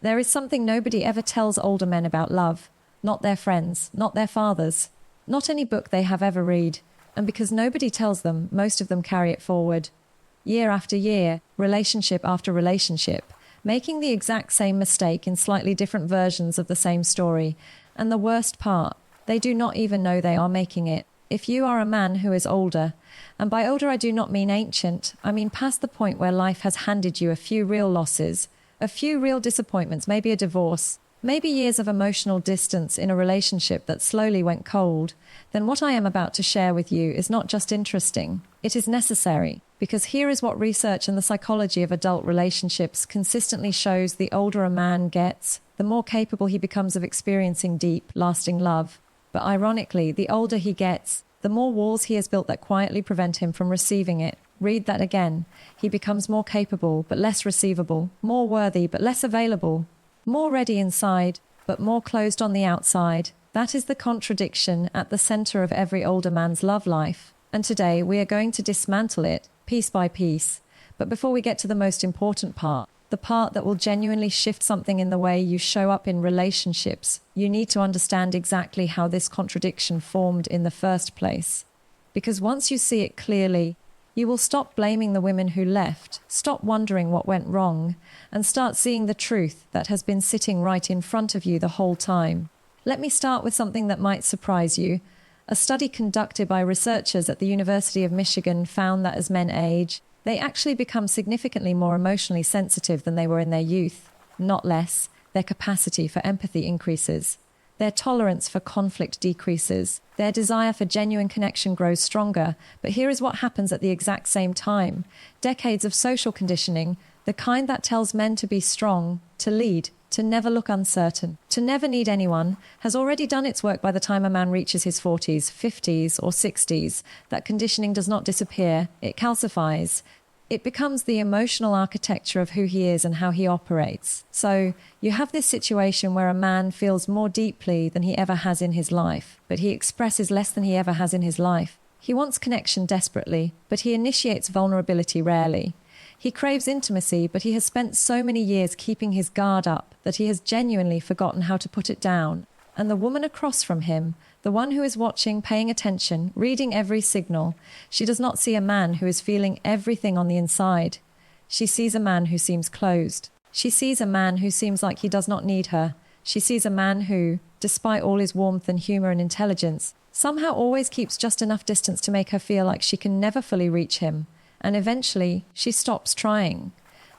There is something nobody ever tells older men about love. Not their friends, not their fathers, not any book they have ever read. And because nobody tells them, most of them carry it forward. Year after year, relationship after relationship, making the exact same mistake in slightly different versions of the same story. And the worst part, they do not even know they are making it. If you are a man who is older, and by older I do not mean ancient, I mean past the point where life has handed you a few real losses, a few real disappointments, maybe a divorce, maybe years of emotional distance in a relationship that slowly went cold, then what I am about to share with you is not just interesting, it is necessary. Because here is what research and the psychology of adult relationships consistently shows: the older a man gets, the more capable he becomes of experiencing deep, lasting love. But ironically, the older he gets, the more walls he has built that quietly prevent him from receiving it. Read that again. He becomes more capable, but less receivable, more worthy, but less available, more ready inside, but more closed on the outside. That is the contradiction at the center of every older man's love life. And today we are going to dismantle it, piece by piece. But before we get to the most important part, the part that will genuinely shift something in the way you show up in relationships, you need to understand exactly how this contradiction formed in the first place. Because once you see it clearly, you will stop blaming the women who left, stop wondering what went wrong, and start seeing the truth that has been sitting right in front of you the whole time. Let me start with something that might surprise you. A study conducted by researchers at the University of Michigan found that as men age, they actually become significantly more emotionally sensitive than they were in their youth. Not less, their capacity for empathy increases. Their tolerance for conflict decreases. Their desire for genuine connection grows stronger. But here is what happens at the exact same time. Decades of social conditioning, the kind that tells men to be strong, to lead, to never look uncertain, to never need anyone, has already done its work by the time a man reaches his 40s, 50s, or 60s. That conditioning does not disappear, it calcifies. It becomes the emotional architecture of who he is and how he operates. So you have this situation where a man feels more deeply than he ever has in his life, but he expresses less than he ever has in his life. He wants connection desperately, but he initiates vulnerability rarely. He craves intimacy, but he has spent so many years keeping his guard up that he has genuinely forgotten how to put it down. And the woman across from him, the one who is watching, paying attention, reading every signal, she does not see a man who is feeling everything on the inside. She sees a man who seems closed. She sees a man who seems like he does not need her. She sees a man who, despite all his warmth and humor and intelligence, somehow always keeps just enough distance to make her feel like she can never fully reach him. And eventually, she stops trying.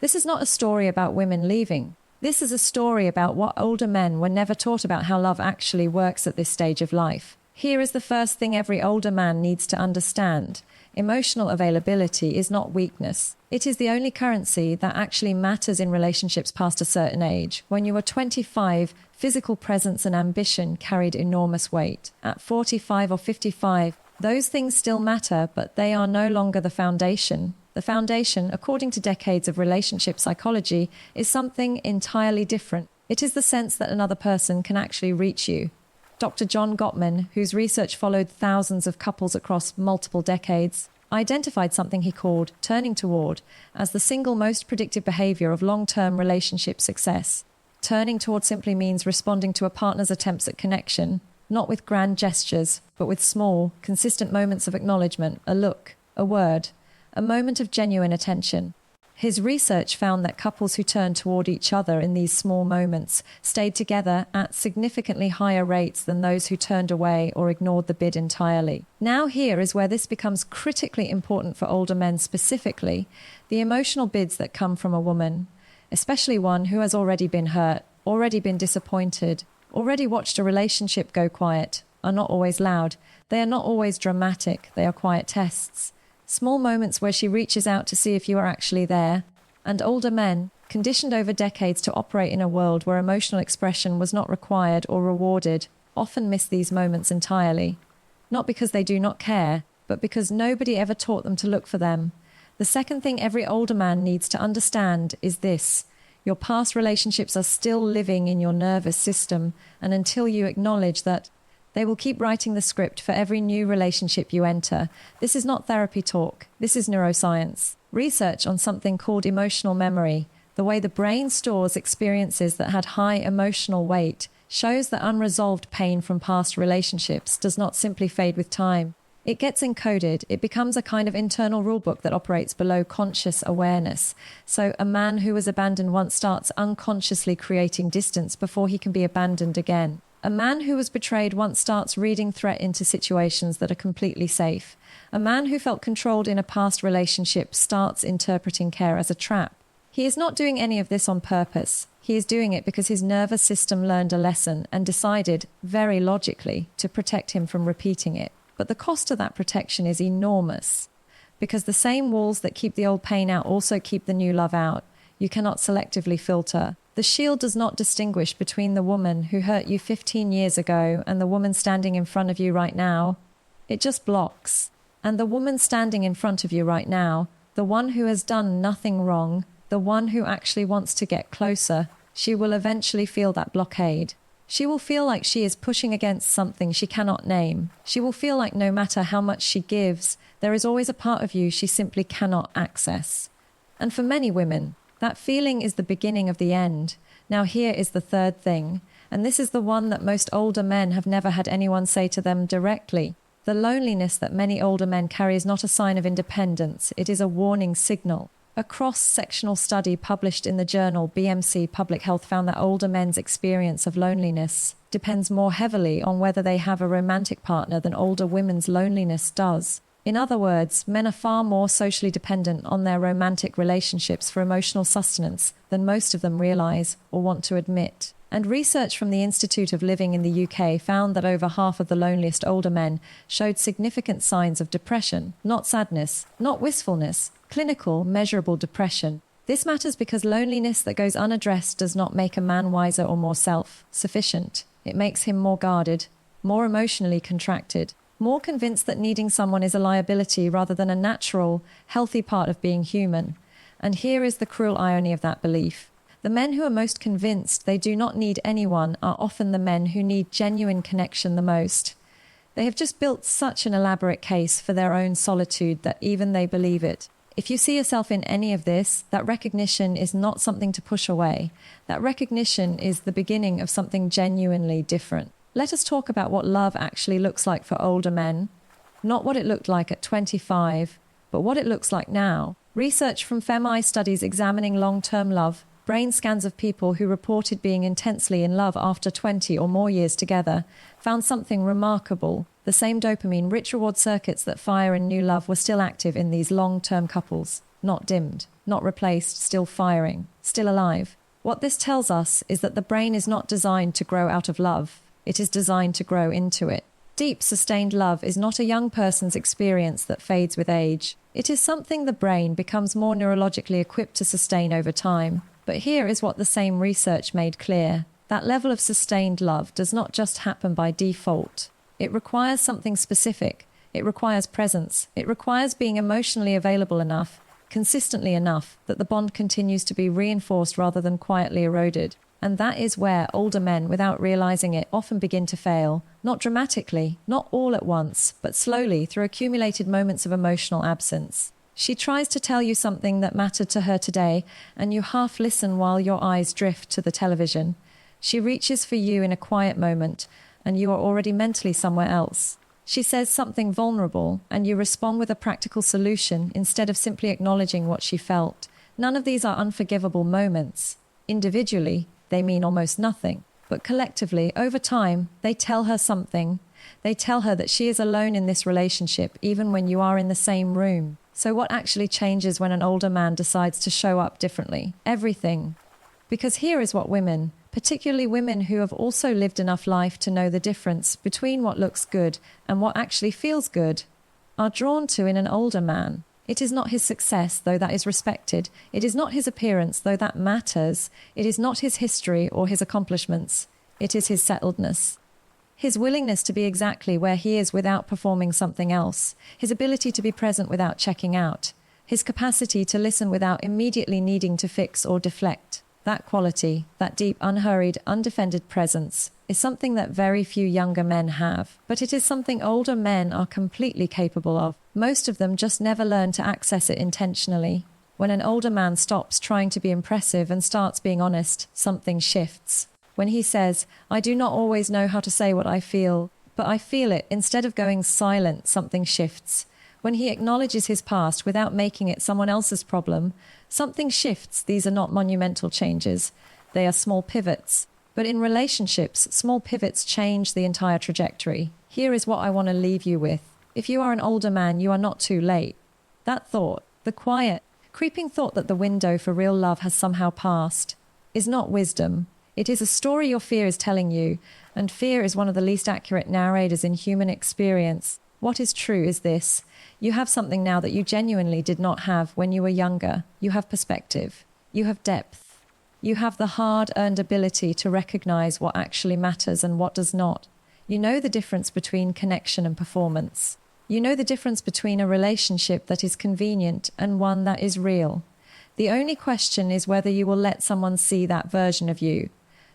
This is not a story about women leaving. This is a story about what older men were never taught about how love actually works at this stage of life. Here is the first thing every older man needs to understand. Emotional availability is not weakness. It is the only currency that actually matters in relationships past a certain age. When you were 25, physical presence and ambition carried enormous weight. At 45 or 55, those things still matter, but they are no longer the foundation. The foundation, according to decades of relationship psychology, is something entirely different. It is the sense that another person can actually reach you. Dr. John Gottman, whose research followed thousands of couples across multiple decades, identified something he called turning toward as the single most predictive behavior of long-term relationship success. Turning toward simply means responding to a partner's attempts at connection, not with grand gestures, but with small, consistent moments of acknowledgement, a look, a word, a moment of genuine attention. His research found that couples who turned toward each other in these small moments stayed together at significantly higher rates than those who turned away or ignored the bid entirely. Now here is where this becomes critically important for older men specifically: the emotional bids that come from a woman, especially one who has already been hurt, already been disappointed, already watched a relationship go quiet, are not always loud. They are not always dramatic. They are quiet tests. Small moments where she reaches out to see if you are actually there. And older men, conditioned over decades to operate in a world where emotional expression was not required or rewarded, often miss these moments entirely. Not because they do not care, but because nobody ever taught them to look for them. The second thing every older man needs to understand is this: your past relationships are still living in your nervous system, and until you acknowledge that, they will keep writing the script for every new relationship you enter. This is not therapy talk. This is neuroscience. Research on something called emotional memory, The way the brain stores experiences that had high emotional weight shows that unresolved pain from past relationships does not simply fade with time. It gets encoded. It becomes a kind of internal rulebook that operates below conscious awareness. So a man who was abandoned once starts unconsciously creating distance before he can be abandoned again. A man who was betrayed once starts reading threat into situations that are completely safe. A man who felt controlled in a past relationship starts interpreting care as a trap. He is not doing any of this on purpose. He is doing it because his nervous system learned a lesson and decided, very logically, to protect him from repeating it. But the cost of that protection is enormous, because the same walls that keep the old pain out also keep the new love out. You cannot selectively filter. The shield does not distinguish between the woman who hurt you 15 years ago and the woman standing in front of you right now. It just blocks. And the woman standing in front of you right now, the one who has done nothing wrong, the one who actually wants to get closer, she will eventually feel that blockade. She will feel like she is pushing against something she cannot name. She will feel like no matter how much she gives, there is always a part of you she simply cannot access. And for many women, that feeling is the beginning of the end. Now here is the third thing, and this is the one that most older men have never had anyone say to them directly. The loneliness that many older men carry is not a sign of independence, it is a warning signal. A cross-sectional study published in the journal BMC Public Health found that older men's experience of loneliness depends more heavily on whether they have a romantic partner than older women's loneliness does. In other words, men are far more socially dependent on their romantic relationships for emotional sustenance than most of them realize or want to admit. And research from the Institute of Living in the UK found that over half of the loneliest older men showed significant signs of depression, not sadness, not wistfulness, clinical, measurable depression. This matters because loneliness that goes unaddressed does not make a man wiser or more self-sufficient. It makes him more guarded, more emotionally contracted, more convinced that needing someone is a liability rather than a natural, healthy part of being human. And here is the cruel irony of that belief. The men who are most convinced they do not need anyone are often the men who need genuine connection the most. They have just built such an elaborate case for their own solitude that even they believe it. If you see yourself in any of this, that recognition is not something to push away. That recognition is the beginning of something genuinely different. Let us talk about what love actually looks like for older men. Not what it looked like at 25, but what it looks like now. Research from FemI studies examining long-term love, brain scans of people who reported being intensely in love after 20 or more years together, found something remarkable. The same dopamine-rich reward circuits that fire in new love were still active in these long-term couples. Not dimmed, not replaced, still firing, still alive. What this tells us is that the brain is not designed to grow out of love. It is designed to grow into it. Deep, sustained love is not a young person's experience that fades with age. It is something the brain becomes more neurologically equipped to sustain over time. But here is what the same research made clear. That level of sustained love does not just happen by default. It requires something specific. It requires presence. It requires being emotionally available enough, consistently enough, that the bond continues to be reinforced rather than quietly eroded. And that is where older men, without realizing it, often begin to fail. Not dramatically, not all at once, but slowly through accumulated moments of emotional absence. She tries to tell you something that mattered to her today, and you half listen while your eyes drift to the television. She reaches for you in a quiet moment, and you are already mentally somewhere else. She says something vulnerable, and you respond with a practical solution instead of simply acknowledging what she felt. None of these are unforgivable moments. Individually, they mean almost nothing. But collectively, over time, they tell her something. They tell her that she is alone in this relationship, even when you are in the same room. So what actually changes when an older man decides to show up differently? Everything. Because here is what women, particularly women who have also lived enough life to know the difference between what looks good and what actually feels good, are drawn to in an older man. It is not his success, though that is respected. It is not his appearance, though that matters. It is not his history or his accomplishments. It is his settledness. His willingness to be exactly where he is without performing something else. His ability to be present without checking out. His capacity to listen without immediately needing to fix or deflect. That quality, that deep, unhurried, undefended presence, is something that very few younger men have. But it is something older men are completely capable of. Most of them just never learn to access it intentionally. When an older man stops trying to be impressive and starts being honest, something shifts. When he says, "I do not always know how to say what I feel, but I feel it," instead of going silent, something shifts. When he acknowledges his past without making it someone else's problem, something shifts. These are not monumental changes. They are small pivots. But in relationships, small pivots change the entire trajectory. Here is what I want to leave you with. If you are an older man, you are not too late. That thought, the quiet, creeping thought that the window for real love has somehow passed, is not wisdom. It is a story your fear is telling you, and fear is one of the least accurate narrators in human experience. What is true is this: you have something now that you genuinely did not have when you were younger. You have perspective. You have depth. You have the hard-earned ability to recognize what actually matters and what does not. You know the difference between connection and performance. You know the difference between a relationship that is convenient and one that is real. The only question is whether you will let someone see that version of you,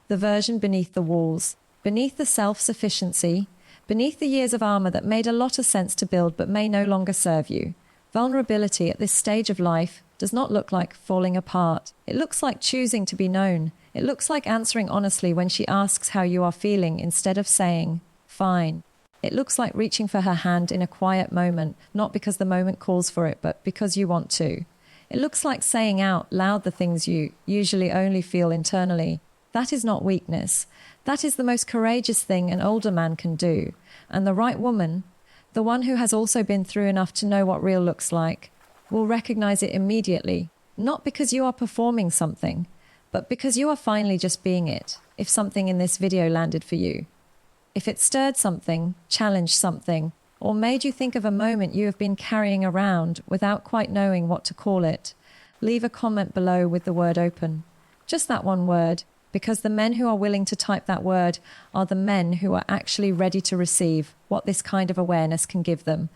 the version beneath the walls, beneath the self-sufficiency, beneath the years of armor that made a lot of sense to build but may no longer serve you. Vulnerability at this stage of life does not look like falling apart. It looks like choosing to be known. It looks like answering honestly when she asks how you are feeling instead of saying, "Fine." It looks like reaching for her hand in a quiet moment, not because the moment calls for it, but because you want to. It looks like saying out loud the things you usually only feel internally. That is not weakness. That is the most courageous thing an older man can do. And the right woman, the one who has also been through enough to know what real looks like, will recognize it immediately, not because you are performing something, but because you are finally just being it. If something in this video landed for you, if it stirred something, challenged something, or made you think of a moment you have been carrying around without quite knowing what to call it, leave a comment below with the word "open." Just that one word, because the men who are willing to type that word are the men who are actually ready to receive what this kind of awareness can give them.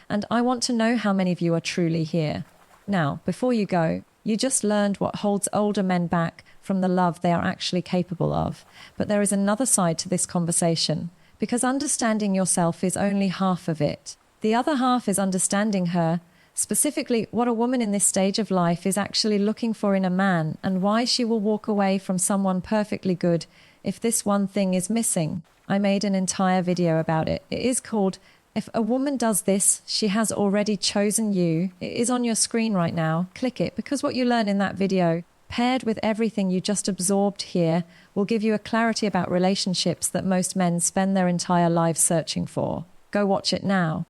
And I want to know how many of you are truly here. Now, before you go, you just learned what holds older men back from the love they are actually capable of. But there is another side to this conversation, because understanding yourself is only half of it. The other half is understanding her, specifically what a woman in this stage of life is actually looking for in a man, and why she will walk away from someone perfectly good if this one thing is missing. I made an entire video about it. It is called "If a Woman Does This, She Has Already Chosen You." It is on your screen right now. Click it, because what you learn in that video, paired with everything you just absorbed here, will give you a clarity about relationships that most men spend their entire lives searching for. Go watch it now.